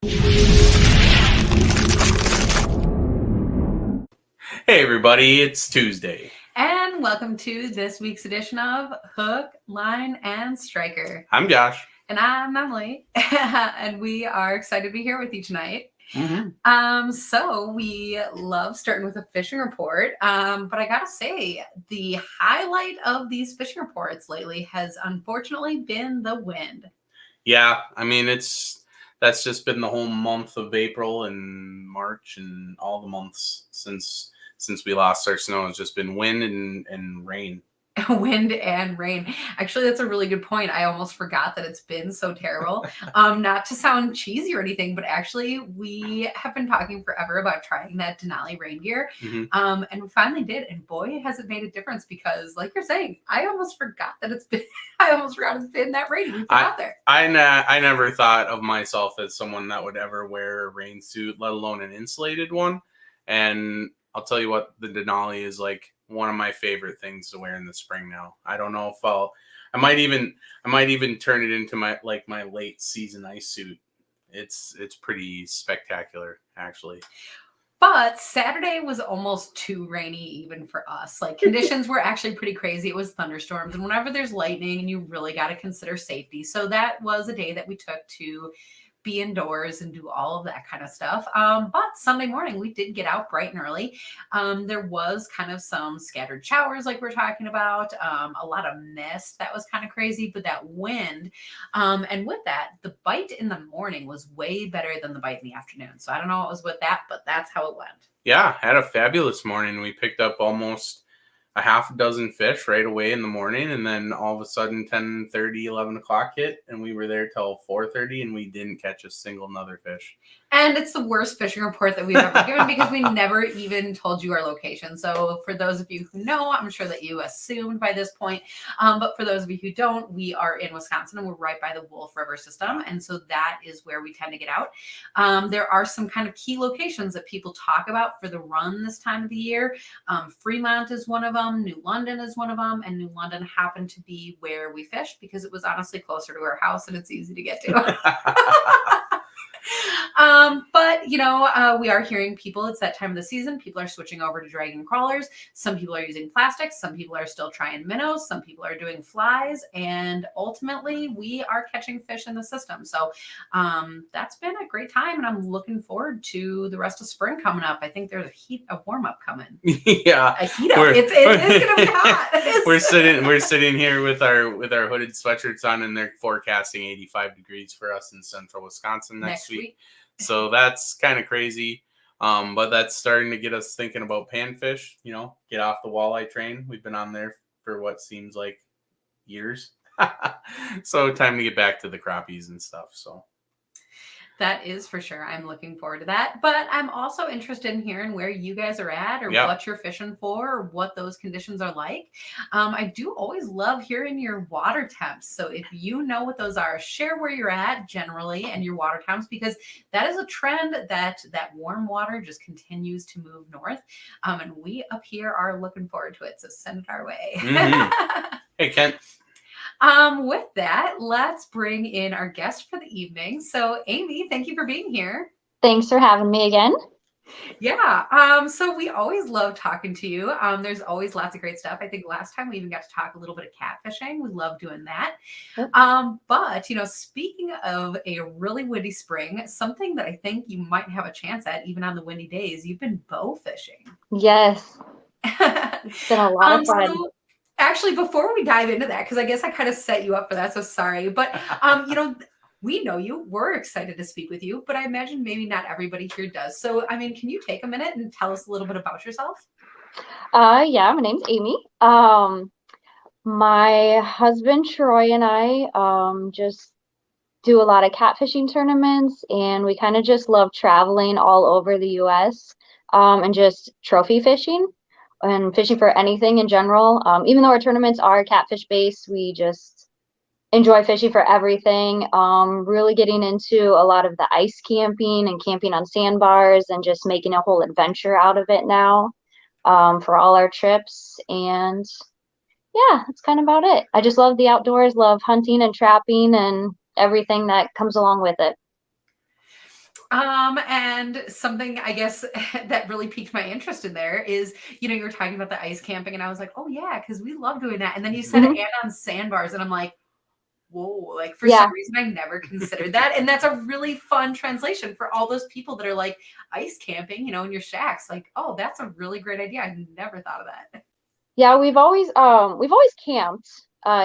Hey everybody, it's Tuesday. And welcome to this week's edition of Hook, Line, and Striker. I'm Josh. And I'm Emily. And we are excited to be here with you tonight. So we love starting with a fishing report. But I gotta say, the highlight of these fishing reports lately has unfortunately been the wind. Yeah, I mean that's just been the whole month of April and March and all the months since we lost our snow. It's just been wind and rain. Wind and rain. Actually, that's a really good point. I almost forgot that it's been so terrible. Not to sound cheesy or anything, but actually we have been talking forever about trying that Denali rain gear. And we finally did, and boy, has it made a difference, because like you're saying, I almost forgot that it's been that rainy. We put out there. I never thought of myself as someone that would ever wear a rain suit, let alone an insulated one. And I'll tell you what, the Denali is like one of my favorite things to wear in the spring now. I don't know if I might even turn it into my late season ice suit. It's pretty spectacular, actually. But Saturday was almost too rainy even for us. Like, conditions were actually pretty crazy. It was thunderstorms, and whenever there's lightning, and you really got to consider safety. So that was a day that we took to be indoors and do all of that kind of stuff. But Sunday morning, we did get out bright and early. There was kind of some scattered showers like we're talking about, a lot of mist. That was kind of crazy, but that wind. And with that, the bite in the morning was way better than the bite in the afternoon. So I don't know what was with that, but that's how it went. Yeah, had a fabulous morning. We picked up almost a half a dozen fish right away in the morning, and then all of a sudden 10:30, 11 o'clock hit, and we were there till 4:30, and we didn't catch a single another fish. And it's the worst fishing report that we've ever given, because we never even told you our location. So for those of you who know, I'm sure that you assumed by this point. But for those of you who don't, we are in Wisconsin, and we're right by the Wolf River system. And so that is where we tend to get out. There are some kind of key locations that people talk about for the run this time of the year. Fremont is one of them. New London is one of them. And New London happened to be where we fished, because it was honestly closer to our house and it's easy to get to. But we are hearing people, it's that time of the season. People are switching over to dragon crawlers. Some people are using plastics. Some people are still trying minnows. Some people are doing flies. And ultimately, we are catching fish in the system. So that's been a great time. And I'm looking forward to the rest of spring coming up. I think there's a warm up coming. Yeah. A heat up. It's going to be hot. We're sitting here with our hooded sweatshirts on, and they're forecasting 85 degrees for us in central Wisconsin next week. So that's kind of crazy. But that's starting to get us thinking about panfish, get off the walleye train. We've been on there for what seems like years. So time to get back to the crappies and stuff. So that is for sure. I'm looking forward to that. But I'm also interested in hearing where you guys are at, or what you're fishing for, or what those conditions are like. I do always love hearing your water temps. So if you know what those are, share where you're at generally and your water temps, because that is a trend that warm water just continues to move north. And we up here are looking forward to it. So send it our way. Mm-hmm. Hey, Kent. With that, let's bring in our guest for the evening. So, Amy, thank you for being here. Thanks for having me again. Yeah. So we always love talking to you. There's always lots of great stuff. I think last time we even got to talk a little bit of catfishing. We love doing that. Yep. But speaking of a really windy spring, something that I think you might have a chance at even on the windy days, you've been bow fishing. Yes. It's been a lot of fun. So, actually, before we dive into that, because I guess I kind of set you up for that, so sorry. But, we know you. We're excited to speak with you, but I imagine maybe not everybody here does. So, can you take a minute and tell us a little bit about yourself? Yeah, my name's Amy. My husband, Troy, and I just do a lot of catfishing tournaments, and we kind of just love traveling all over the U.S. And just trophy fishing. And fishing for anything in general. Even though our tournaments are catfish based, we just enjoy fishing for everything. Really getting into a lot of the ice camping and camping on sandbars, and just making a whole adventure out of it now for all our trips. And yeah, that's kind of about it. I just love the outdoors, love hunting and trapping and everything that comes along with it. And something I guess that really piqued my interest in there is, you were talking about the ice camping, and I was like, oh yeah, because we love doing that. And then you said Mhm. and on sandbars, and I'm like, whoa, like for some Yeah. reason I never considered that. And that's a really fun translation for all those people that are like ice camping, in your shacks. Like, oh, that's a really great idea. I never thought of that. Yeah, we've always camped,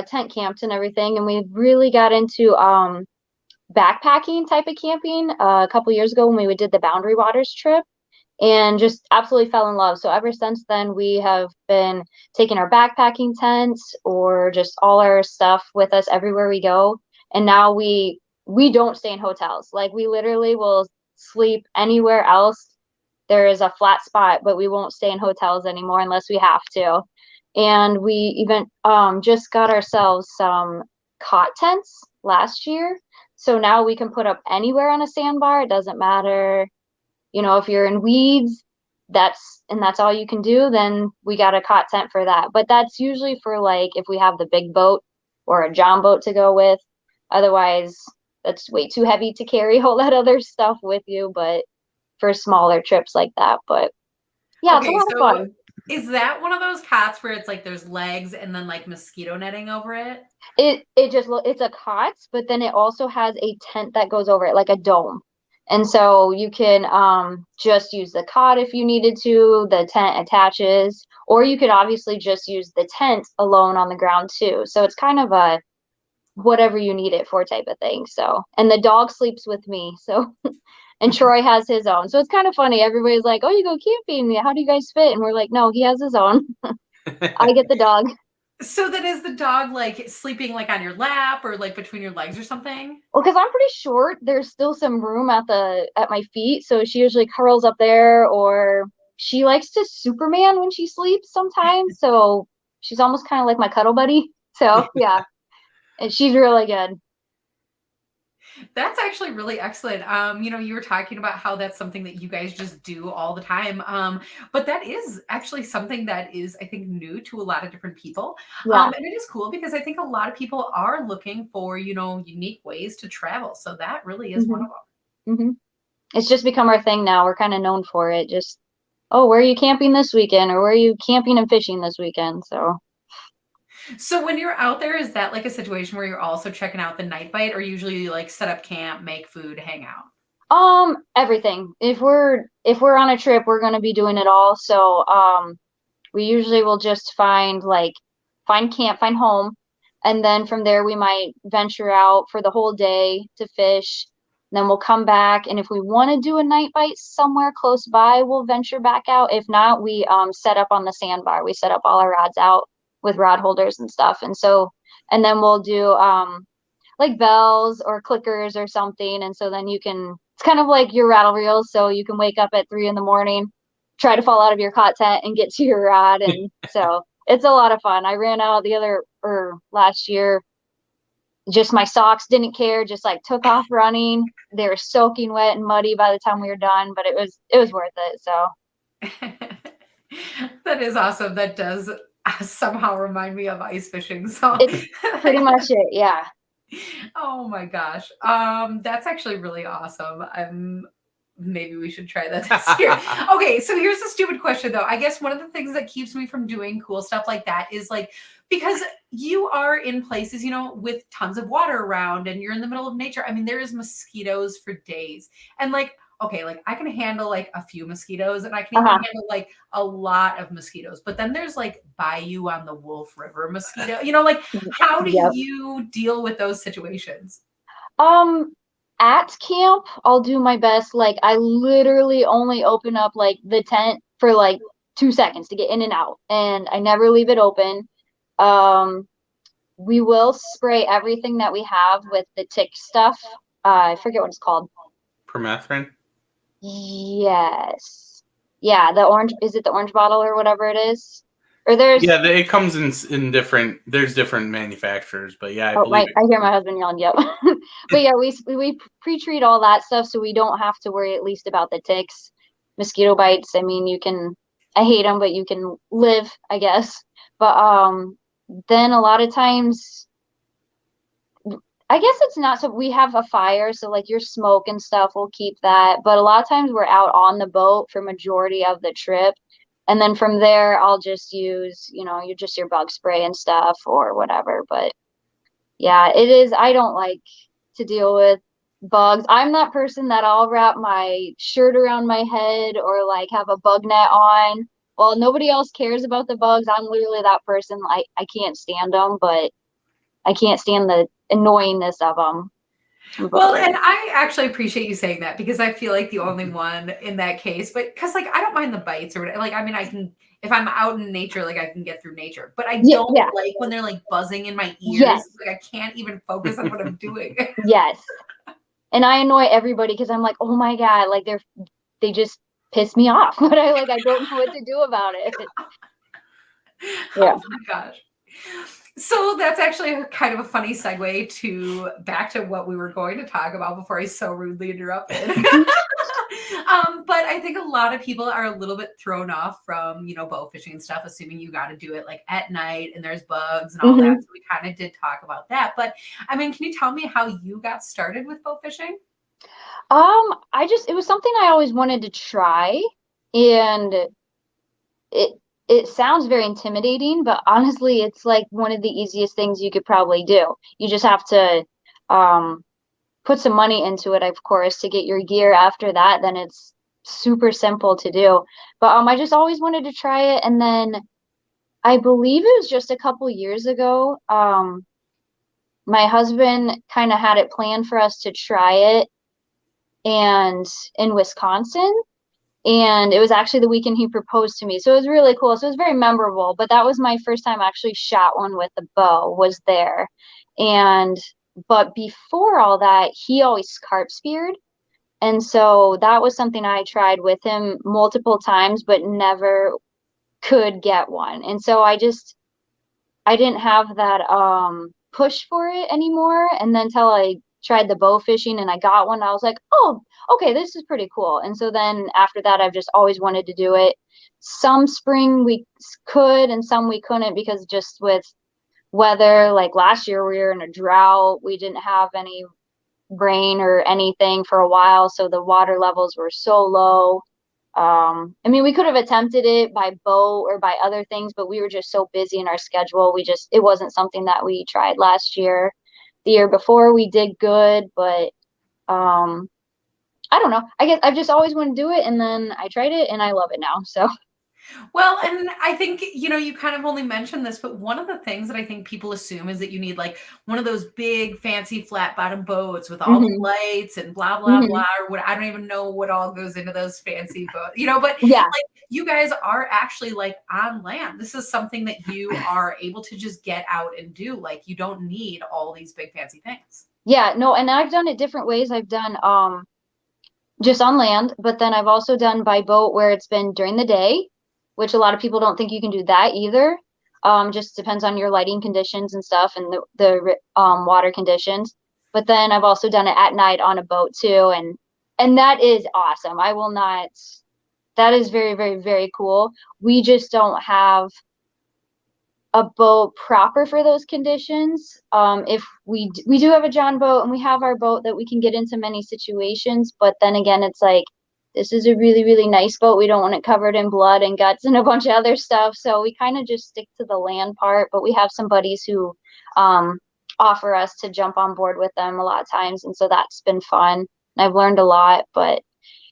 tent camped and everything, and we really got into backpacking type of camping a couple years ago when we did the Boundary Waters trip and just absolutely fell in love. So ever since then, we have been taking our backpacking tents or just all our stuff with us everywhere we go. And now we don't stay in hotels. Like we literally will sleep anywhere else. There is a flat spot, but we won't stay in hotels anymore unless we have to. And we even just got ourselves some cot tents last year. So now we can put up anywhere on a sandbar. It doesn't matter, if you're in weeds, that's all you can do, then we got a cot tent for that. But that's usually for like if we have the big boat or a john boat to go with. Otherwise, that's way too heavy to carry all that other stuff with you, but for smaller trips like that. But yeah, it's a Okay, lot of so fun. is that one of those cots where it's like there's legs and then like mosquito netting over it? It's a cot, but then it also has a tent that goes over it, like a dome. And so you can just use the cot if you needed to, the tent attaches, or you could obviously just use the tent alone on the ground too. So it's kind of a whatever you need it for type of thing. So, and the dog sleeps with me. So, and Troy has his own. So it's kind of funny. Everybody's like, "Oh, you go camping. How do you guys fit?" And we're like, "No, he has his own. I get the dog." So then is the dog like sleeping like on your lap or like between your legs or something? Well, because I'm pretty short, there's still some room at my feet, so she usually curls up there, or she likes to Superman when she sleeps sometimes. So she's almost kind of like my cuddle buddy. So yeah, and she's really good. That's actually really excellent. You were talking about how that's something that you guys just do all the time. But that is actually something that is, I think, new to a lot of different people. Yeah. And it is cool because I think a lot of people are looking for, unique ways to travel. So that really is one hmm of them. hmm It's just become our thing now. We're kind of known for it. Just, oh, where are you camping this weekend, or where are you camping and fishing this weekend? So, So when you're out there, is that like a situation where you're also checking out the night bite, or usually you like set up camp, make food, hang out? everything. If we're on a trip, we're gonna be doing it all. So, we usually will just find camp, find home, and then from there we might venture out for the whole day to fish. Then we'll come back, and if we want to do a night bite somewhere close by, we'll venture back out. If not, we set up on the sandbar. We set up all our rods out with rod holders and stuff, and then we'll do like bells or clickers or something. And so then it's kind of like your rattle reels. So you can wake up at 3 in the morning, try to fall out of your cot tent and get to your rod. And so it's a lot of fun. I ran out or last year, just my socks didn't care, just like took off running. They were soaking wet and muddy by the time we were done, but it was worth it. So That is awesome. That does somehow remind me of ice fishing. So it's pretty much it. Yeah. oh my gosh. That's actually really awesome. Maybe we should try that this year. Okay, so here's a stupid question though. I guess one of the things that keeps me from doing cool stuff like that is like because you are in places, with tons of water around and you're in the middle of nature. I mean, there is mosquitoes for days. And like, okay, like I can handle like a few mosquitoes and I can even Uh-huh. handle like a lot of mosquitoes. But then there's like Bayou on the Wolf River mosquito. Like how do Yep. you deal with those situations? Um, at camp, I'll do my best. Like, I literally only open up like the tent for like 2 seconds to get in and out, and I never leave it open. Um, we will spray everything that we have with the tick stuff. I forget what it's called. Permethrin. Yes. Yeah, is it the orange bottle or whatever it is? Or there's Yeah, it comes in different. There's different manufacturers, but yeah, I Oh, believe I hear it. my husband yelling, yep. But yeah, we pre-treat all that stuff so we don't have to worry at least about the ticks, mosquito bites. I mean, I hate them, but you can live, I guess. But then a lot of times I guess it's not, so we have a fire, so like your smoke and stuff will keep that. But a lot of times we're out on the boat for majority of the trip. And then from there I'll just use, your bug spray and stuff or whatever. But yeah, it is, I don't like to deal with bugs. I'm that person that I'll wrap my shirt around my head or like have a bug net on. Well, nobody else cares about the bugs. I'm literally that person. I can't stand them, but I can't stand the annoyingness of them. Well, But and I actually appreciate you saying that because I feel like the only one in that case, but because like I don't mind the bites or whatever. Like, I mean, I can, if I'm out in nature, like I can get through nature, but I yeah, don't yeah, like when they're like buzzing in my ears. yes, Like I can't even focus on what I'm doing. yes. And I annoy everybody because I'm like, oh my God, like they just piss me off. But I don't know what to do about it. Oh Yeah. my gosh. So that's actually kind of a funny segue to back to what we were going to talk about before I so rudely interrupted. But I think a lot of people are a little bit thrown off from, bow fishing and stuff, assuming you got to do it like at night and there's bugs and all that. hmm So we kind of did talk about that. But I mean, can you tell me how you got started with bow fishing? it was something I always wanted to try, and it it sounds very intimidating, but honestly, it's like one of the easiest things you could probably do. You just have to um put some money into it, of course, to get your gear. After that, then it's super simple to do. But I just always wanted to try it, and then I believe it was just a couple years ago. My husband kind of had it planned for us to try it, and in Wisconsin, and it was actually the weekend he proposed to me. So it was really cool. So it was very memorable. But that was my first time I actually shot one with a bow, was there. And but before all that, he always carp speared. And so that was something I tried with him multiple times, but never could get one. And so I didn't have that push for it anymore. And then till I tried the bow fishing and I got one, I was like, oh, okay, this is pretty cool. And so then after that, I've just always wanted to do it. Some spring we could and some we couldn't because just with weather, like last year we were in a drought. We didn't have any rain or anything for a while, so the water levels were so low. I mean, we could have attempted it by boat or by other things, but we were just so busy in our schedule. It wasn't something that we tried last year. The year before we did good, but um, I don't know. I guess I've just always wanted to do it, and then I tried it, and I love it now. So, Well, and I think, you kind of only mentioned this, but one of the things that I think people assume is that you need like one of those big fancy flat bottom boats with all the hmm lights and blah, blah, blah, hmm or what, I don't even know what all goes into those fancy boats, but yeah, like you guys are actually like on land. This is something that you are able to just get out and do. Like you don't need all these big fancy things. yeah, no, and I've done it different ways. I've done just on land, but then I've also done by boat where it's been during the day, which a lot of people don't think you can do that either. Just depends on your lighting conditions and stuff and the water conditions. But then I've also done it at night on a boat too, and that is awesome. I will not. That is very, very, very cool. We just don't have a boat proper for those conditions. If we do have a John boat and we have our boat that we can get into many situations, but then again, it's like this is a really, really nice boat. We don't want it covered in blood and guts and a bunch of other stuff. So we kind of just stick to the land part, but we have some buddies who offer us to jump on board with them a lot of times. And so that's been fun. And I've learned a lot, but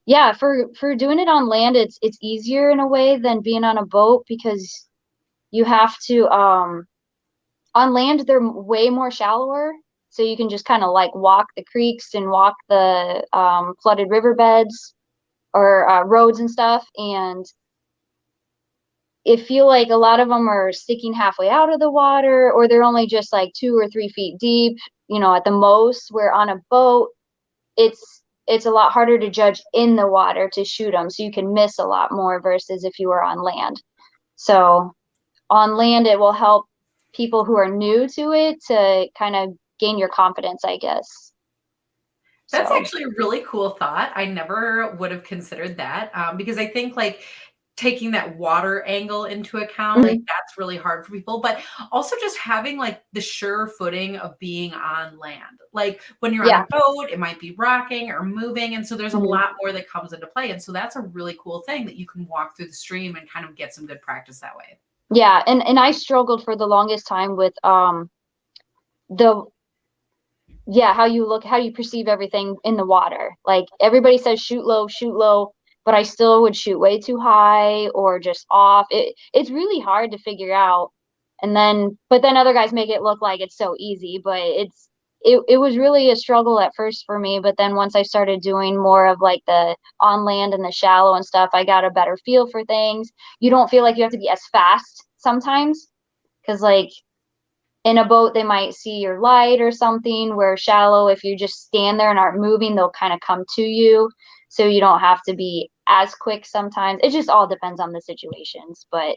yeah, for doing it on land, it's easier in a way than being on a boat because you have to on land they're way more shallower, so you can just kind of like walk the creeks and walk the flooded riverbeds or roads and stuff, and it feel like a lot of them are sticking halfway out of the water or they're only just like 2 or 3 feet deep, at the most, where on a boat it's a lot harder to judge in the water to shoot them, so you can miss a lot more versus if you were on land. So on land, it will help people who are new to it to kind of gain your confidence, I guess. That's So, actually a really cool thought. I never would have considered that because I think like taking that water angle into account, like that's really hard for people, but also just having like the sure footing of being on land. Like when you're on a boat, it might be rocking or moving. And so there's a lot more that comes into play. And so that's a really cool thing that you can walk through the stream and kind of get some good practice that way. Yeah. And I struggled for the longest time with the how you perceive everything in the water. Like everybody says shoot low, but I still would shoot way too high or just off. It's really hard to figure out. But then other guys make it look like it's so easy, but it was really a struggle at first for me. But then once I started doing more of like the on land and the shallow and stuff, I got a better feel for things. You don't feel like you have to be as fast sometimes, because like in a boat they might see your light or something, where shallow, if you just stand there and aren't moving, they'll kind of come to you, so you don't have to be as quick sometimes. It just all depends on the situations. But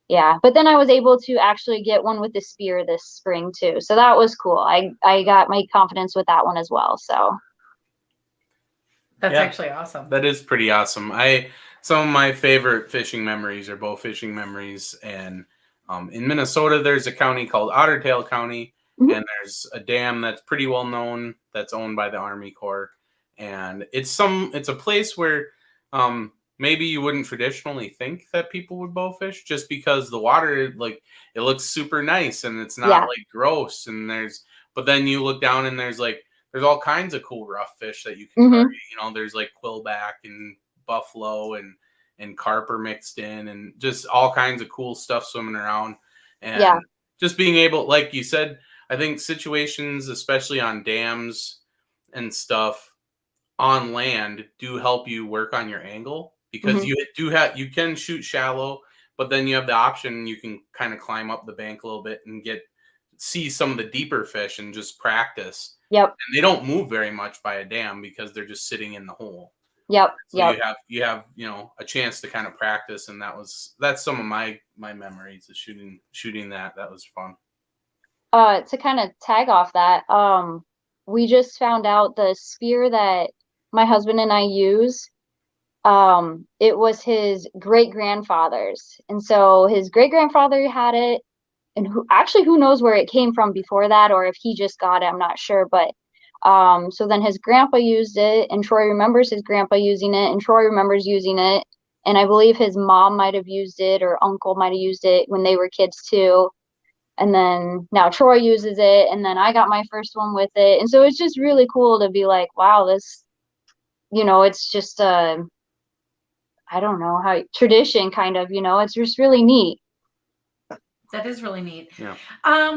yeah, but then I was able to actually get one with the spear this spring too, so that was cool. I got my confidence with that one as well. So that's actually awesome. That is pretty awesome. Some of my favorite fishing memories are bow fishing memories, and in Minnesota, there's a county called Otter Tail County, and there's a dam that's pretty well known that's owned by the Army Corps, and it's a place where maybe you wouldn't traditionally think that people would bow fish, just because the water, like, it looks super nice and it's not like gross, but then you look down and there's all kinds of cool rough fish that you can target. You know, there's like quillback and buffalo and carp are mixed in, and just all kinds of cool stuff swimming around. And just being able, like you said, I think situations, especially on dams and stuff on land, do help you work on your angle, because you can shoot shallow, but then you have the option, you can kind of climb up the bank a little bit and see some of the deeper fish and just practice. Yep. And they don't move very much by a dam because they're just sitting in the hole. Yep. So you have a chance to kind of practice, and that's some of my memories of shooting that. That was fun. To kind of tag off that, we just found out the spear that my husband and I use, it was his great grandfather's, and so his great grandfather had it, and who knows where it came from before that, or if he just got it, I'm not sure. But so then his grandpa used it, and Troy remembers his grandpa using it, and Troy remembers using it, and I believe his mom might have used it, or uncle might have used it when they were kids too. And then now Troy uses it, and then I got my first one with it. And so it's just really cool to be like, wow, this, it's just I don't know how tradition kind of, it's just really neat. That is really neat. Yeah.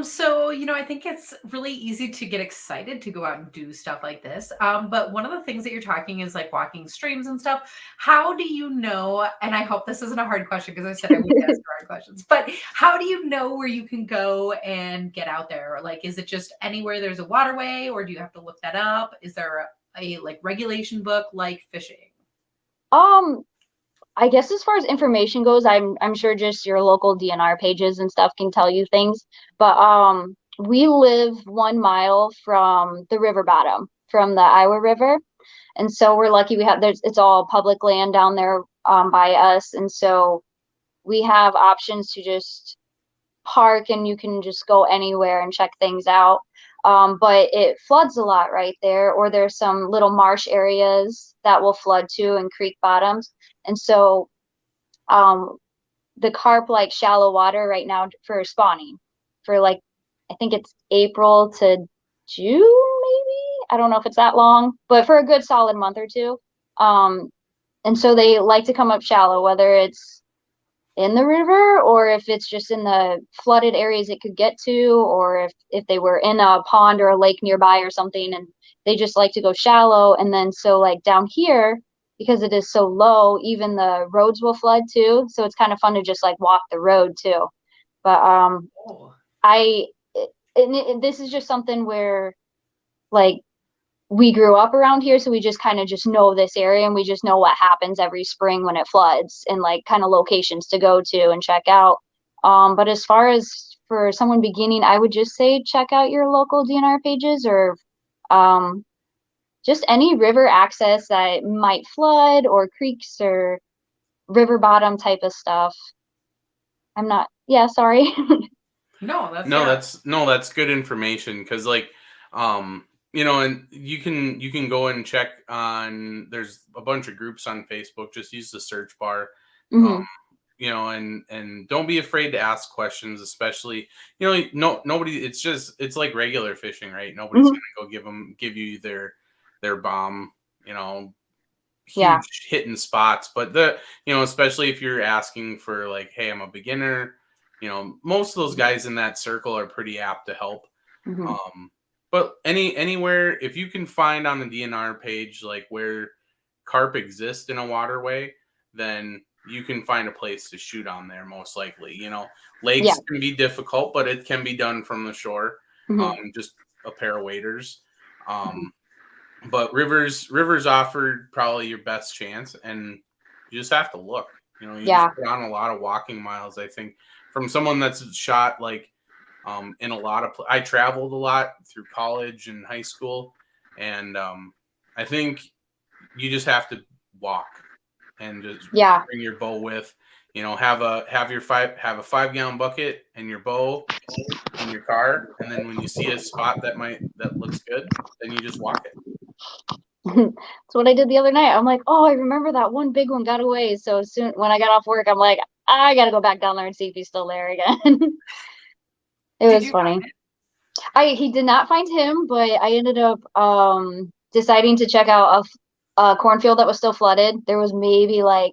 So, I think it's really easy to get excited to go out and do stuff like this. But one of the things that you're talking is like walking streams and stuff. How do you know, and I hope this isn't a hard question because I said I would ask hard questions, but how do you know where you can go and get out there? Like, is it just anywhere there's a waterway, or do you have to look that up? Is there a like regulation book like fishing? I guess as far as information goes, I'm sure just your local DNR pages and stuff can tell you things. But we live 1 mile from the river bottom, from the Iowa River, and so we're lucky it's all public land down there by us, and so we have options to just park, and you can just go anywhere and check things out. But it floods a lot right there, or there's some little marsh areas that will flood too, and creek bottoms. And so the carp like shallow water right now for spawning for like, I think it's April to June, maybe. I don't know if it's that long, but for a good solid month or two. And so they like to come up shallow, whether it's in the river or if it's just in the flooded areas it could get to, or if they were in a pond or a lake nearby or something, and they just like to go shallow. And then so like down here, because it is so low, even the roads will flood too. So it's kind of fun to just like walk the road too. But this is just something where like we grew up around here, so we just kind of just know this area, and we just know what happens every spring when it floods, and like kind of locations to go to and check out. But as far as for someone beginning, I would just say check out your local DNR pages, or just any river access that might flood, or creeks, or river bottom type of stuff. Sorry. No, that's good information, because like and you can go and check on, there's a bunch of groups on Facebook. Just use the search bar. Hmm. And don't be afraid to ask questions, especially, no, nobody, it's like regular fishing, right? Nobody's Hmm. gonna give you their bomb, Yeah. huge hitting spots. But especially if you're asking for, like, hey, I'm a beginner, most of those guys in that circle are pretty apt to help. Hmm. But anywhere, if you can find on the DNR page, like, where carp exist in a waterway, then you can find a place to shoot on there, most likely. Yeah. Lakes can be difficult, but it can be done from the shore. Hmm. Just a pair of waders. Hmm. But rivers offered probably your best chance, and you just have to look. You just Yeah. put on a lot of walking miles. I think, from someone that's shot, like, in a lot of I traveled a lot through college and high school, and I think you just have to walk and just Yeah. bring your bow with. Have a 5-gallon bucket and your bow in your car, and then when you see a spot that looks good, then you just walk it. That's what I did the other night. I'm like, oh, I remember that one big one got away. So soon when I got off work, I'm like, I gotta go back down there and see if he's still there again. It Did was you funny. find it? He did not find him, but I ended up deciding to check out a cornfield that was still flooded. There was maybe like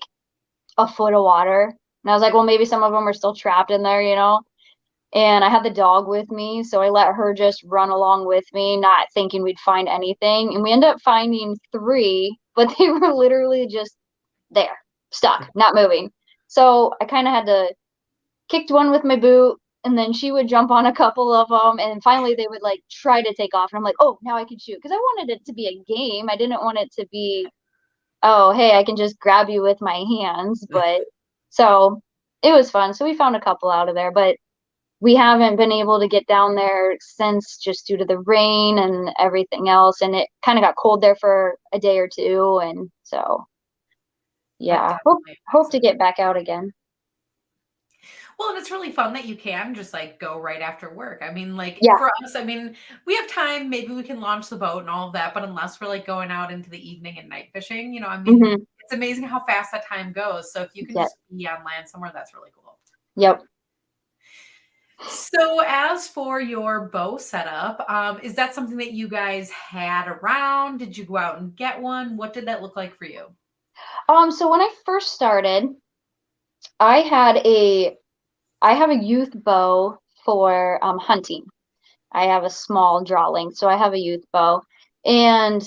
a foot of water. And I was like, well, maybe some of them are still trapped in there, And I had the dog with me, so I let her just run along with me, not thinking we'd find anything. And we ended up finding 3, but they were literally just there, stuck, not moving. So I kind of had to kicked one with my boot, and then she would jump on a couple of them, and finally they would like try to take off. And I'm like, oh, now I can shoot, because I wanted it to be a game. I didn't want it to be, oh, hey, I can just grab you with my hands. But so it was fun. So we found a couple out of there, but we haven't been able to get down there since, just due to the rain and everything else. And it kind of got cold there for a day or two. And so, That yeah, definitely hope affects to it. get back out again. Well, and it's really fun that you can just like go right after work. I mean, like Yeah. for us, I mean, we have time, maybe we can launch the boat and all of that, but unless we're like going out into the evening and night fishing, I mean, Hmm. it's amazing how fast that time goes. So if you can Yep. just be on land somewhere, that's really cool. Yep. So as for your bow setup, is that something that you guys had around? Did you go out and get one? What did that look like for you? So when I first started, I had a I have a youth bow for hunting. I have a small draw length, so I have a youth bow. And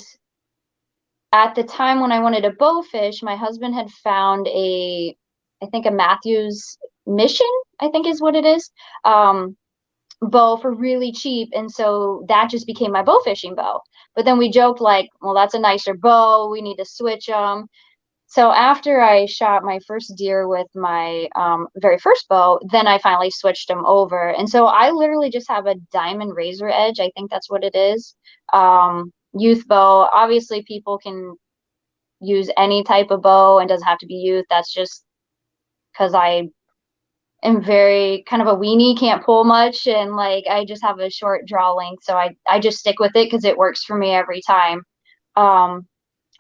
at the time when I wanted to bow fish, my husband had found I think a Matthews Mission, I think is what it is, bow for really cheap. And so that just became my bow fishing bow. But then we joked like, well, that's a nicer bow. We need to switch them. So after I shot my first deer with my very first bow, then I finally switched them over. And so I literally just have a diamond razor edge. I think that's what it is. Youth bow. Obviously, people can use any type of bow and doesn't have to be youth. That's just because I am very kind of a weenie, can't pull much, and like I just have a short draw length. So I just stick with it because it works for me every time. Um,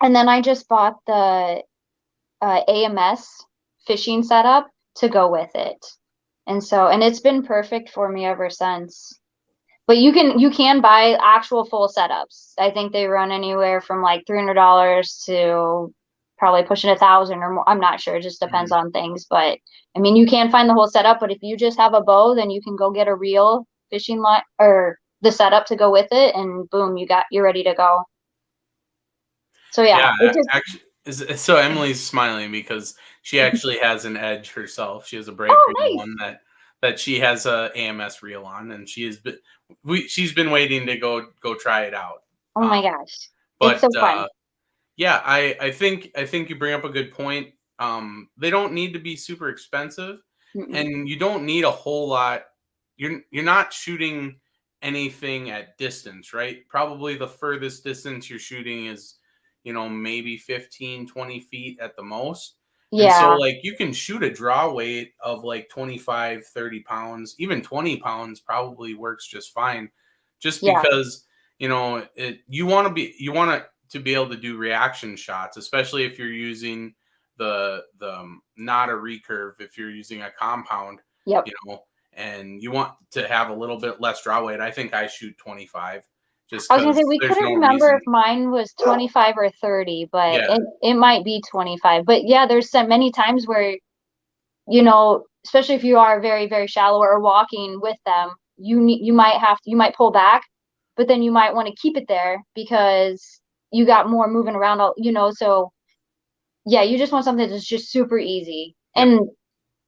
and then I just bought the AMS fishing setup to go with it. And it's been perfect for me ever since. But you can buy actual full setups. I think they run anywhere from like $300 to probably pushing 1,000 or more. I'm not sure. It just depends on things. But I mean, you can find the whole setup. But if you just have a bow, then you can go get a reel, fishing line, or the setup to go with it, and boom, you're ready to go. So yeah, Yeah, actually, so Emily's smiling because she actually has an edge herself. She has a bright oh, green nice. one that she has a AMS reel on, and she's been waiting to go try it out. Oh Um, my gosh. It's but so fun. yeah, I think you bring up a good point. They don't need to be super expensive, Mm-mm. and you don't need a whole lot. You're not shooting anything at distance, right? Probably the furthest distance you're shooting is, maybe 15, 20 feet at the most. And so Yeah. like you can shoot a draw weight of like 25, 30 pounds, even 20 pounds probably works just fine. Just Yeah. because, you want to be able to do reaction shots, especially if you're using the not a recurve, if you're using a compound, Yep. and you want to have a little bit less draw weight. I think I shoot 25 just I was gonna say because we there's couldn't no remember reason. if mine was 25 or 30, but Yeah. it might be 25. But yeah, there's so many times where, you know, especially if you are very, very shallow or walking with them, you might pull back, but then you might want to keep it there because you got more moving around all, so yeah, you just want something that's just super easy. Yep. And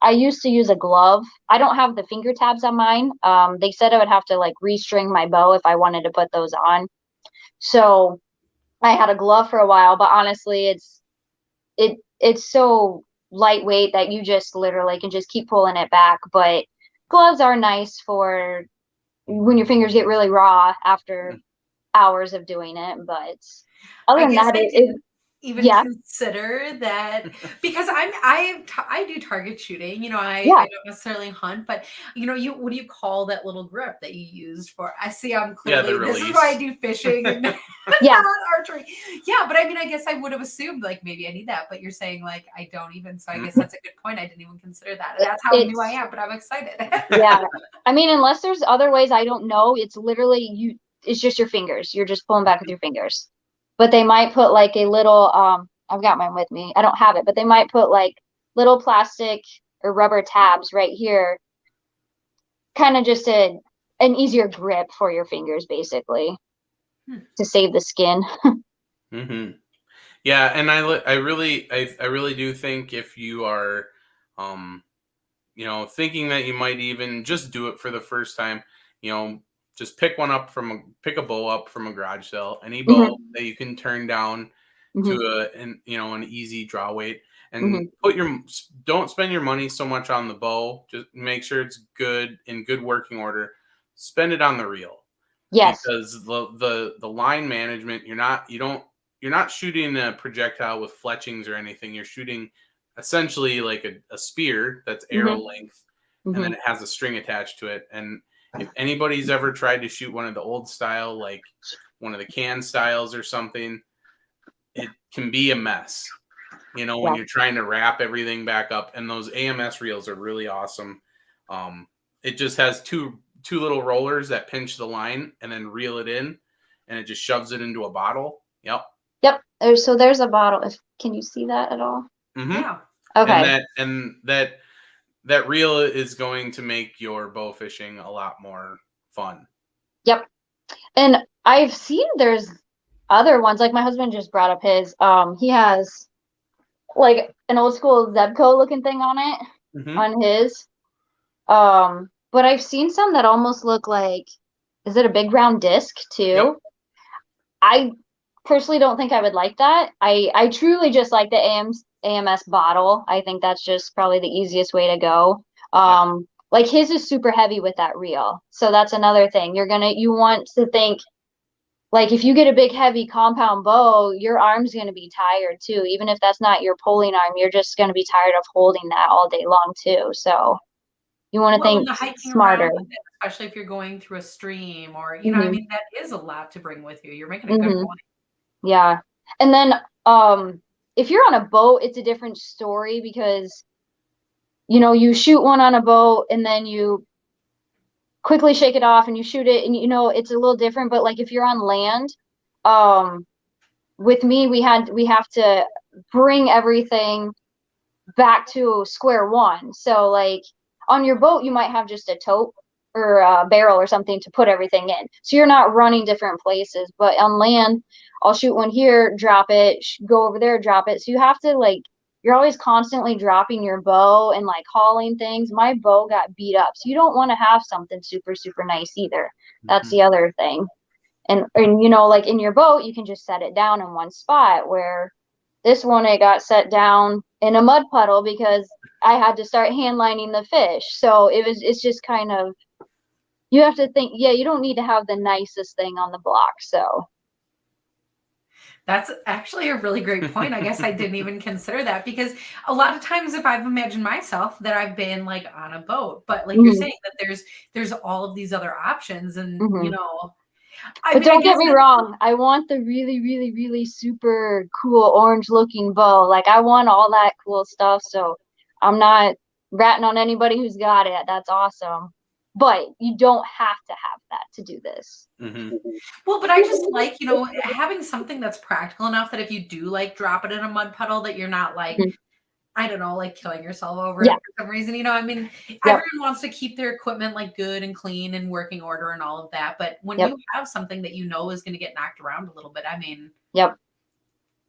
I used to use a glove. I don't have the finger tabs on mine. They said I would have to like restring my bow if I wanted to put those on. So I had a glove for a while, but honestly, it's so lightweight that you just literally can just keep pulling it back. But gloves are nice for when your fingers get really raw after hours of doing it. But other I than guess that, I didn't even yeah, consider that because I do target shooting. I yeah. don't necessarily hunt, but what do you call that little grip that you used for? I see. I'm Yeah, the clearly this is release. why I do fishing and Yeah. not archery. Yeah, but I mean, I guess I would have assumed like maybe I need that, but you're saying like I don't even. So I guess that's a good point. I didn't even consider that. And that's how new I It's am, but I'm excited. yeah. I mean, unless there's other ways I don't know, it's literally it's just your fingers. You're just pulling back with your fingers. But they might put like a little I've got mine with me. I don't have it, but they might put like little plastic or rubber tabs right here, kind of just an easier grip for your fingers basically to save the skin. Mm-hmm. Yeah, and I really do think if you are, um, thinking that you might even just do it for the first time, just pick a bow up from a garage sale, any bow Hmm. that you can turn down to Hmm. an easy draw weight, and Hmm. don't spend your money so much on the bow. Just make sure it's in good working order. Spend it on the reel Yes. because the line management, you're not shooting a projectile with fletchings or anything. You're shooting essentially like a spear that's arrow Hmm. length, and then Hmm. it has a string attached to it. And if anybody's ever tried to shoot one of the old style, like one of the can styles or something, it can be a mess. When Yeah. you're trying to wrap everything back up, and those AMS reels are really awesome. It just has two little rollers that pinch the line and then reel it in, and it just shoves it into a bottle. Yep. Yep. So there's a bottle. Can you see that at all? Mm-hmm. Yeah. And Okay. that reel is going to make your bow fishing a lot more fun. Yep. And I've seen there's other ones, like my husband just brought up his. He has like an old school Zebco looking thing on it Mm-hmm. on his. But I've seen some that almost look like, is it a big round disc Yep. too? I personally don't think I would like that. I truly just like the AMS bottle. I think that's just probably the easiest way to go. Yep. Like his is super heavy with that reel. So that's another thing. You want to think like if you get a big heavy compound bow, your arm's going to be tired too. Even if that's not your pulling arm, you're just going to be tired of holding that all day long too. So you want to Well, and think the hiking smarter. around with it, especially if you're going through a stream or, I Hmm. mean, that is a lot to bring with you. You're making a good Hmm. point. Yeah. And then if you're on a boat, it's a different story because you shoot one on a boat and then you quickly shake it off and you shoot it and it's a little different. But like if you're on land, um with me we have to bring everything back to square one. So like on your boat, you might have just a tote or a barrel or something to put everything in. So you're not running different places. But on land, I'll shoot one here, drop it, go over there, drop it. So you have to like, you're always constantly dropping your bow and like hauling things. My bow got beat up. So you don't want to have something super, super nice either. That's Mm-hmm. the other thing. And like in your boat, you can just set it down in one spot where this one, it got set down in a mud puddle because I had to start hand lining the fish. So it's just kind of, you have to think, yeah, you don't need to have the nicest thing on the block. So That's actually a really great point. I guess I didn't even consider that, because a lot of times if I've imagined myself that I've been like on a boat, but like you're Hmm. saying that there's all of these other options, and Hmm. I But mean, I don't guess get me wrong, I want the really, really, really super cool orange looking bow. Like I want all that cool stuff. So I'm not ratting on anybody who's got it. That's awesome. But you don't have to have that to do this. Hmm. well, but I just like, having something that's practical enough that if you do like drop it in a mud puddle, that you're not like, Mhm. I don't know, like killing yourself over it Yeah. for some reason. I mean, Yep. everyone wants to keep their equipment like good and clean and working order and all of that. But when Yep. you have something that is going to get knocked around a little bit, I mean, Yep.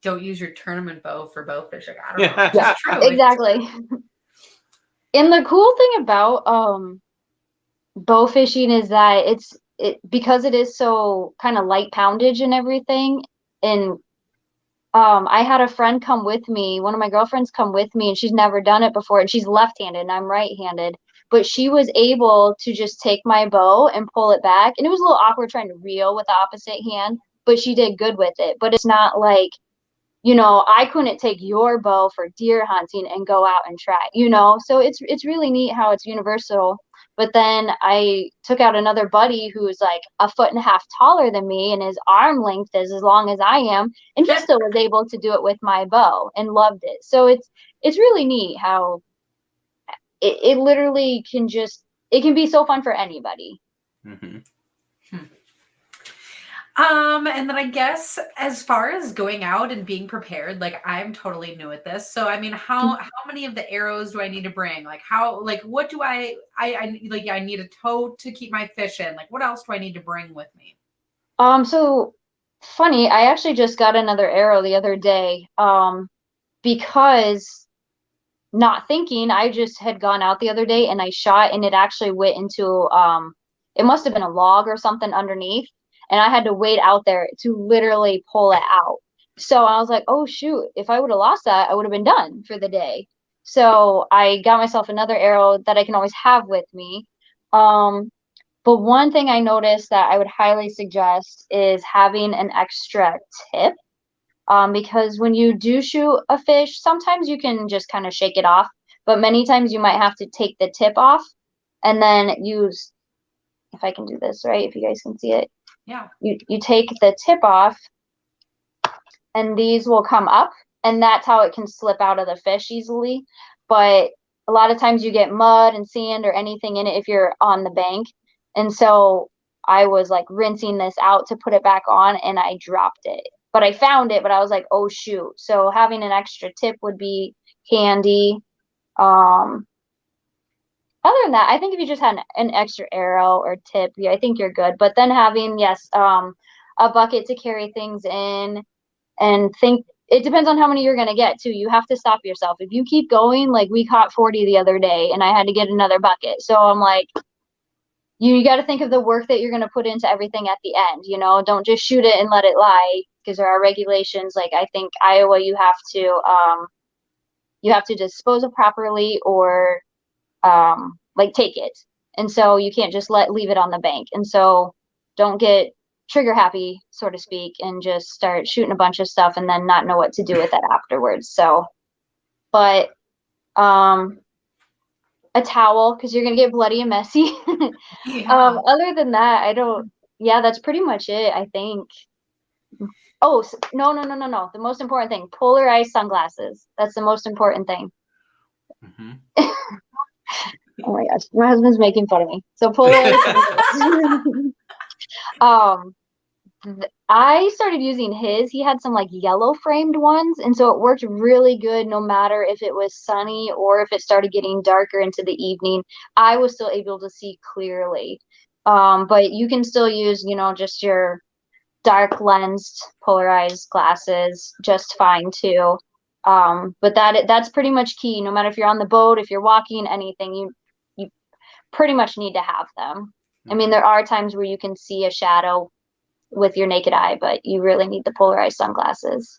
don't use your tournament bow for bow fishing. I don't know. Yeah. It's Yeah. just true. Exactly. And the cool thing about bow fishing is that because it is so kind of light poundage and everything. And I had a friend come with me, one of my girlfriends come with me, and she's never done it before, and she's left-handed and I'm right-handed. But she was able to just take my bow and pull it back. And it was a little awkward trying to reel with the opposite hand, but she did good with it. But it's not like, I couldn't take your bow for deer hunting and go out and try. So it's really neat how it's universal. But then I took out another buddy who's like a foot and a half taller than me, and his arm length is as long as I am, and he still was able to do it with my bow and loved it. So it's really neat how it literally it can be so fun for anybody. Hmm. And then I guess as far as going out and being prepared, like I'm totally new at this. So I mean, how many of the arrows do I need to bring? Like what do I like, I need a tote to keep my fish in. Like what else do I need to bring with me? So funny, I actually just got another arrow the other day, because not thinking, I just had gone out the other day and I shot, and it actually went into it must have been a log or something underneath, and I had to wait out there to literally pull it out. So I was like, oh shoot, if I would have lost that, I would have been done for the day. So I got myself another arrow that I can always have with me. Um, but one thing I noticed that I would highly suggest is having an extra tip, because when you do shoot a fish, sometimes you can just kind of shake it off, but many times you might have to take the tip off and then use, if I can do this right, if you guys can see it. Yeah. You take the tip off, and these will come up, and that's how it can slip out of the fish easily. But a lot of times you get mud and sand or anything in it if you're on the bank. And so I was like rinsing this out to put it back on, and I dropped it. But I found it, but I was like, oh shoot. So having an extra tip would be handy. Um, Other than that, I think if you just had an extra arrow or tip, yeah, I think you're good. But then having, yes, a bucket to carry things in, and think it depends on how many you're going to get too. You have to stop yourself. If you keep going, like we caught 40 the other day and I had to get another bucket. So I'm like, you got to think of the work that you're going to put into everything at the end. Don't just shoot it and let it lie, because there are regulations. Like I think Iowa, you have to dispose of properly, or like take it. And so you can't just leave it on the bank. And so don't get trigger happy, so to speak, and just start shooting a bunch of stuff and then not know what to do with it afterwards. So, but a towel, because you're gonna get bloody and messy. Yeah. Other than that, I don't. Yeah, that's pretty much it, I think. Oh, no, no, no, no, no. The most important thing: polarized sunglasses. That's the most important thing. Hmm. Oh my gosh, my husband's making fun of me. So polarized sunglasses. um, I started using his. He had some like yellow framed ones, and so it worked really good no matter if it was sunny or if it started getting darker into the evening. I was still able to see clearly. But you can still use, just your dark lensed polarized glasses just fine too. But that's pretty much key. No matter if you're on the boat, if you're walking, anything, you pretty much need to have them. I mean, there are times where you can see a shadow with your naked eye, but you really need the polarized sunglasses.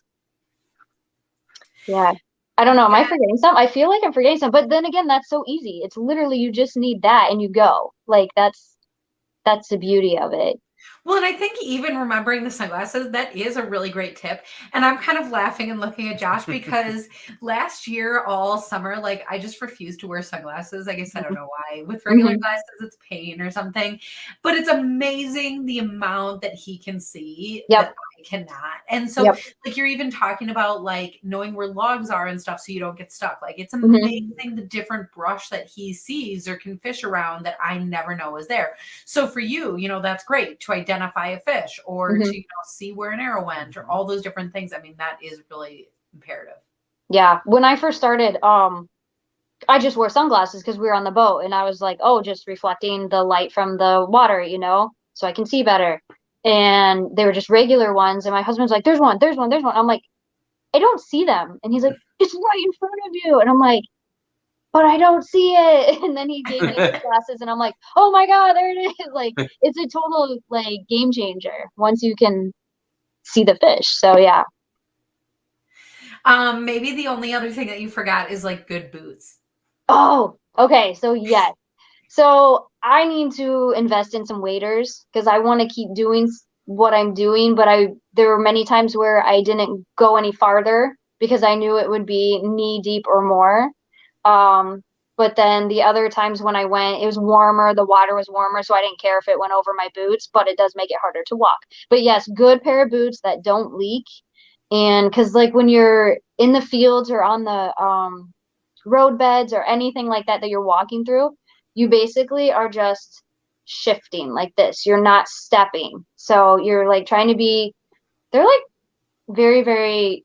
Yeah. I don't know. Am I forgetting some? I feel like I'm forgetting some, but then again, that's so easy. It's literally you just need that and you go. Like that's the beauty of it. Well, and I think even remembering the sunglasses, that is a really great tip. And I'm kind of laughing and looking at Josh because last year, all summer, like I just refused to wear sunglasses. I guess I don't know why. With regular Mhm. glasses, it's pain or something. But it's amazing the amount that he can see that Yep. I cannot. And so, Yep. like, you're even talking about like knowing where logs are and stuff so you don't get stuck. Like, it's Mhm. amazing the different brush that he sees or can fish around that I never know is there. So for you, that's great to identify a fish or Mhm. to see where an arrow went or all those different things. I mean, that is really imperative. Yeah. When I first started, I just wore sunglasses because we were on the boat, and I was like, oh, just reflecting the light from the water, so I can see better. And they were just regular ones, and my husband's like, there's one, there's one, there's one. I'm like, I don't see them. And he's like, it's right in front of you. And I'm like, but I don't see it. And then he gave me his glasses, and I'm like, oh my God, there it is. Like, it's a total like game changer once you can see the fish. So yeah. Maybe the only other thing that you forgot is like good boots. Oh, okay. So yes. So I need to invest in some waders because I want to keep doing what I'm doing, but there were many times where I didn't go any farther because I knew it would be knee deep or more. Um, but then the other times when I went, it was warmer, the water was warmer, so I didn't care if it went over my boots, but it does make it harder to walk. But yes, good pair of boots that don't leak. And because like when you're in the fields or on the roadbeds or anything like that you're walking through, you basically are just shifting like this. You're not stepping. So you're like trying to be, they're like very, very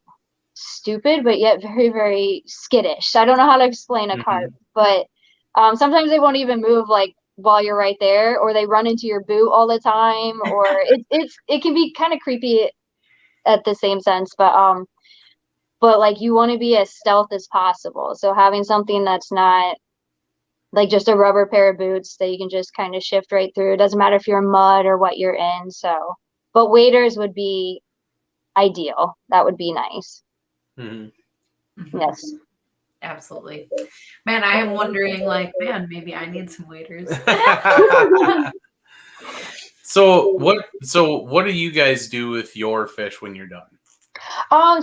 stupid, but yet very, very skittish. I don't know how to explain a carp, Mhm. but sometimes they won't even move like while you're right there, or they run into your boot all the time, or it can be kind of creepy at the same sense, but like you want to be as stealth as possible. So having something that's not like just a rubber pair of boots that you can just kind of shift right through. It doesn't matter if you're in mud or what you're in. So, but waders would be ideal. That would be nice. Mhm. Yes. Absolutely. Man, I am wondering, like, man, maybe I need some waiters. So what do you guys do with your fish when you're done?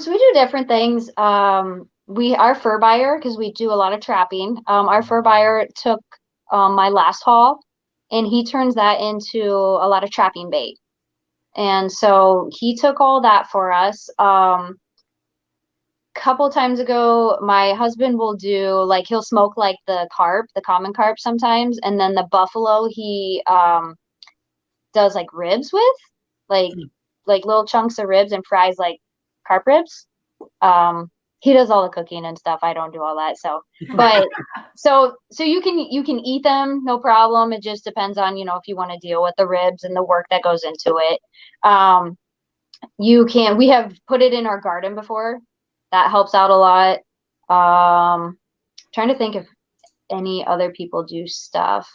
So we do different things. Our fur buyer, because we do a lot of trapping. Our fur buyer took my last haul, and he turns that into a lot of trapping bait. And so he took all that for us. Couple times ago, my husband will do like he'll smoke like the carp, the common carp sometimes, and then the buffalo he does like ribs with, like Hmm. like little chunks of ribs and fries like carp ribs. He does all the cooking and stuff. I don't do all that. So, but so you can eat them, no problem. It just depends on, if you want to deal with the ribs and the work that goes into it. Um, we have put it in our garden before. That helps out a lot. Trying to think if any other people do stuff.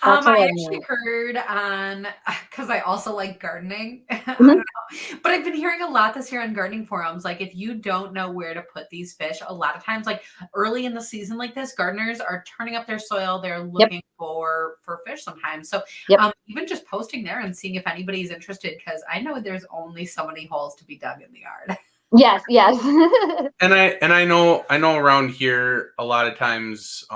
That's all I I actually know. heard on because I also like gardening. I don't Mhm. know, but I've been hearing a lot this year on gardening forums. Like, if you don't know where to put these fish, a lot of times, like early in the season, like this, gardeners are turning up their soil. They're Yep. looking for fish sometimes. So, Yep. even just posting there and seeing if anybody's interested, because I know there's only so many holes to be dug in the yard. Yes. Yes. And I know around here a lot of times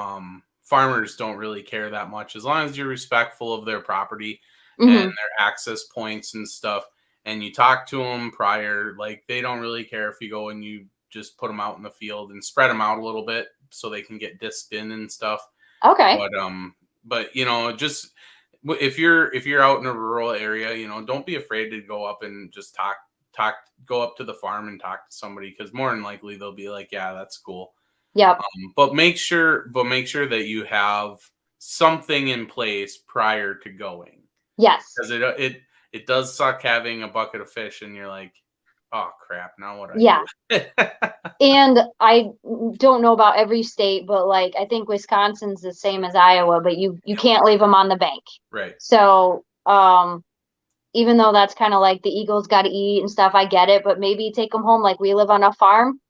farmers don't really care that much as long as you're respectful of their property and Hmm. their access points and stuff, and you talk to them prior. Like, they don't really care if you go and you just put them out in the field and spread them out a little bit so they can get disked in and stuff. Okay. But just if you're out in a rural area, don't be afraid to go up and just talk go up to the farm and talk to somebody, because more than likely they'll be like, yeah, that's cool. Yep. But make sure that you have something in place prior to going, Yes. because it does suck having a bucket of fish and you're like, oh crap, now what do Yeah. I do? And I don't know about every state, but like I think Wisconsin's the same as Iowa, but you can't leave them on the bank. Right. So, even though that's kind of like the Eagles got to eat and stuff, I get it, but maybe take them home. Like we live on a farm,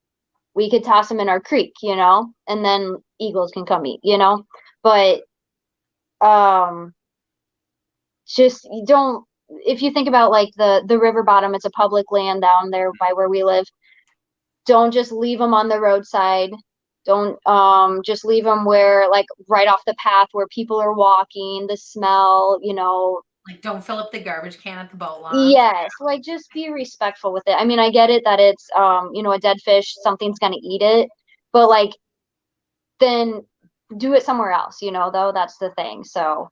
we could toss them in our creek, and then Eagles can come eat. But um just you don't, if you think about like the river bottom, it's a public land down there by where we live. Don't just leave them on the roadside. Don't just leave them where like right off the path where people are walking, the smell, you know. Like, don't fill up the garbage can at the boat launch. Yes, like just be respectful with it. I mean, I get it that it's you know, a dead fish, something's gonna eat it, but like then do it somewhere else, you know, though. That's the thing. So,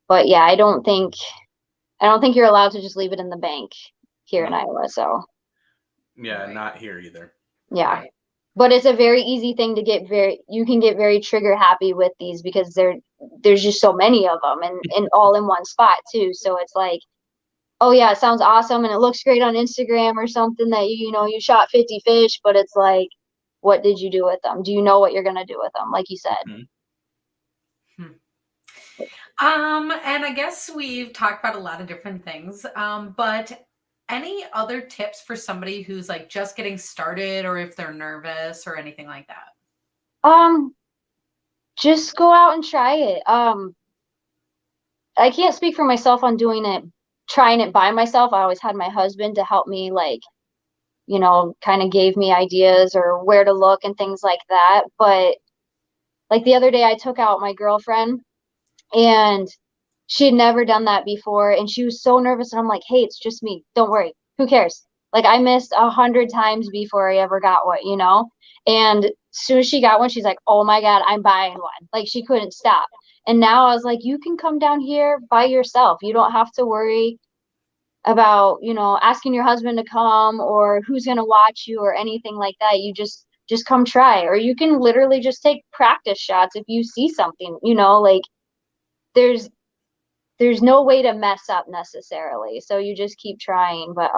but yeah, I don't think you're allowed to just leave it in the bank here in Iowa. So Yeah, Right. not here either. yeah. Right. But it's a very easy thing to get you can get very trigger happy with these because there's just so many of them and all in one spot too. So it's like, oh yeah, it sounds awesome and it looks great on Instagram or something that you know you shot 50 fish, but it's like, what did you do with them? Do you know what you're gonna do with them? Like you said. And I guess we've talked about a lot of different things. But any other tips for somebody who's like just getting started or if they're nervous or anything like that? Just go out and try it. I can't speak for myself on trying it by myself. I always had my husband to help me, like, you know, kind of gave me ideas or where to look and things like that. But like the other day, I took out my girlfriend and she had never done that before. And she was so nervous. And I'm like, hey, it's just me. Don't worry. Who cares? Like, I missed 100 times before I ever got one, you know? And as soon as she got one, she's like, oh my God, I'm buying one. Like, she couldn't stop. And now I was like, you can come down here by yourself. You don't have to worry about, you know, asking your husband to come or who's going to watch you or anything like that. You just come try. Or you can literally just take practice shots if you see something, you know, like there's no way to mess up necessarily. So you just keep trying. But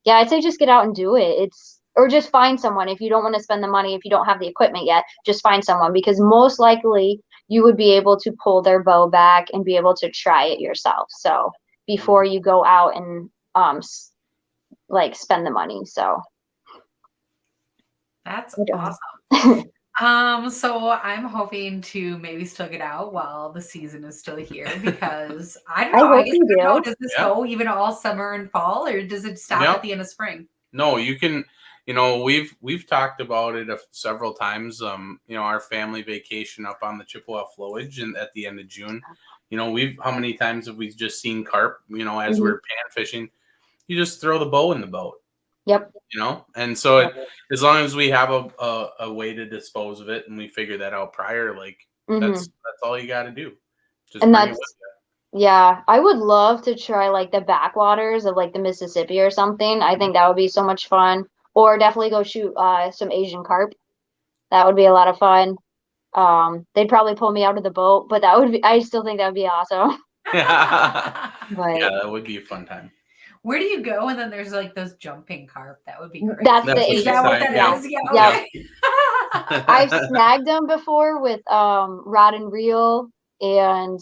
yeah, I'd say just get out and do it. Or just find someone if you don't want to spend the money, if you don't have the equipment yet, just find someone because most likely you would be able to pull their bow back and be able to try it yourself. So before you go out and like spend the money. So That's yeah. awesome. So I'm hoping to maybe still get out while the season is still here because I don't know. I hope I you don't know. do. Does this Yeah. go even all summer and fall, or does it stop Yeah. at the end of spring? No, you can. You know, we've talked about it several times. You know, our family vacation up on the Chippewa Flowage and at the end of June. You know, how many times have we just seen carp? You know, as we're pan fishing, you just throw the bow in the boat. Yep. You know, and so as long as we have a way to dispose of it and we figure that out prior, like that's all you got to do. Just And bring it that's with you. yeah, I would love to try like the backwaters of like the Mississippi or something. I think that would be so much fun. Or definitely go shoot some Asian carp. That would be a lot of fun. They'd probably pull me out of the boat, but I still think that would be awesome. Yeah, But that would be a fun time. Where do you go? And then there's like those jumping carp. That would be great. that's That's the what Is she that what said, that yeah. is? Yeah. Yep. Okay. I've snagged them before with rod and reel, and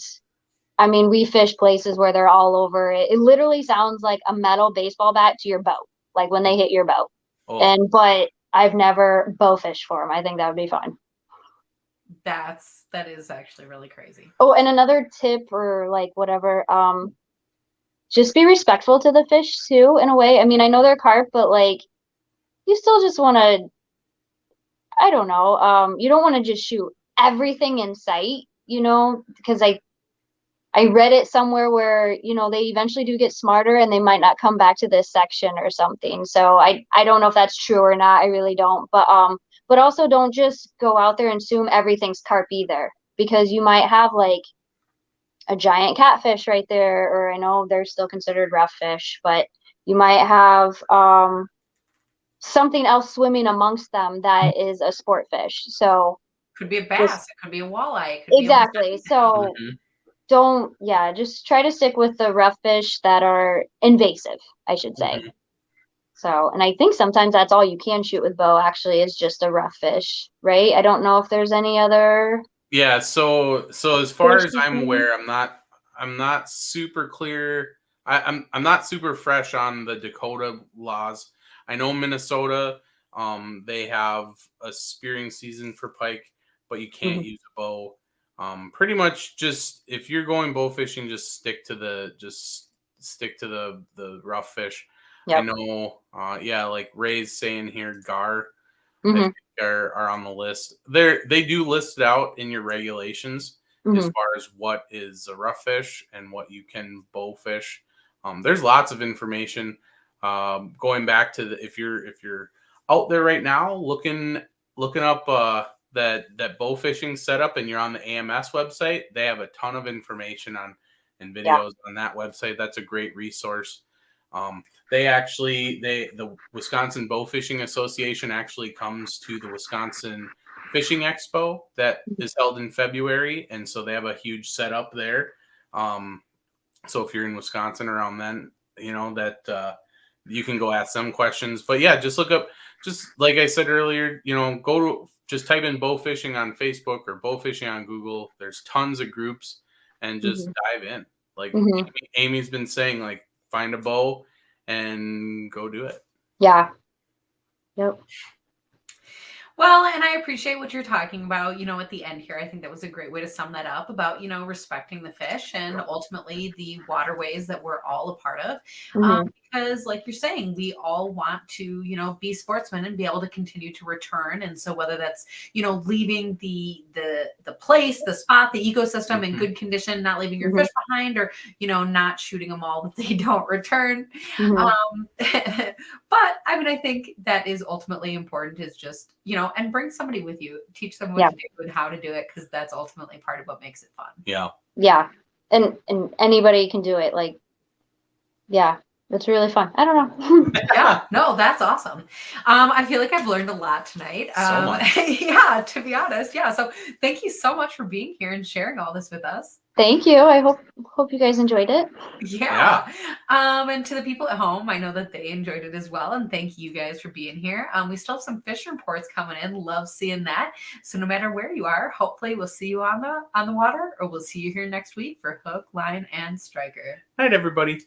I mean we fish places where they're all over it. It literally sounds like a metal baseball bat to your boat, like when they hit your boat. Oh, But I've never bow fished for them. I think that would be fun. That is actually really crazy. Oh, and another tip or like whatever, just be respectful to the fish too, in a way. I mean, I know they're carp, but like you still just want to, I don't know, you don't want to just shoot everything in sight, you know, because I read it somewhere where, you know, they eventually do get smarter and they might not come back to this section or something. So I don't know if that's true or not. I really don't. But also don't just go out there and assume everything's carp either, because you might have like a giant catfish right there, or I know they're still considered rough fish, but you might have something else swimming amongst them that is a sport fish. So Could be a bass. It could be a walleye. It could exactly. So just try to stick with the rough fish that are invasive, I should say. So, and I think sometimes that's all you can shoot with bow actually is just a rough fish, right? I don't know if there's any other. yeah. So as far as I'm aware, I'm not super clear. I'm not super fresh on the Dakota laws. I know Minnesota, they have a spearing season for pike, but you can't use a bow. Pretty much just if you're going bow fishing, just stick to the rough fish. I Yep. know, yeah, like Ray's saying here, gar I Mm-hmm. think are on the list. They do list it out in your regulations as Mm-hmm. far as what is a rough fish and what you can bow fish. There's lots of information. Going back to if you're out there right now looking up that bow fishing setup and you're on the AMS website, they have a ton of information on and Yeah. videos on that website. That's a great resource. The Wisconsin Bow Fishing Association actually comes to the Wisconsin Fishing Expo that is held in February, and so they have a huge setup there. So if you're in Wisconsin around then, that you can go ask them questions. But yeah, just look up, just like I said earlier, just type in bow fishing on Facebook or bow fishing on Google. There's tons of groups, and just dive in. Like Mm-hmm. Amy's been saying, like find a bow and go do it. Yeah. Yep. Well, and I appreciate what you're talking about, at the end here. I think that was a great way to sum that up about, respecting the fish and ultimately the waterways that we're all a part of. Mm-hmm. Because like you're saying, we all want to, be sportsmen and be able to continue to return. And so whether that's, leaving the place, the spot, the ecosystem in good condition, not leaving your fish behind, or, not shooting them all that they don't return. Mm-hmm. But I mean, I think that is ultimately important is just, and bring somebody with you, teach them what to do and how to do it, because that's ultimately part of what makes it fun. Yeah. Yeah. And anybody can do it. Like, yeah, it's really fun. I don't know. Yeah, no, that's awesome. I feel like I've learned a lot tonight. So much. Yeah, to be honest. Yeah. So thank you so much for being here and sharing all this with us. Thank you. I hope you guys enjoyed it. Yeah. And to the people at home, I know that they enjoyed it as well. And thank you guys for being here. We still have some fish reports coming in. Love seeing that. So no matter where you are, hopefully we'll see you on the water, or we'll see you here next week for Hook, Line, and Striker. Night, everybody.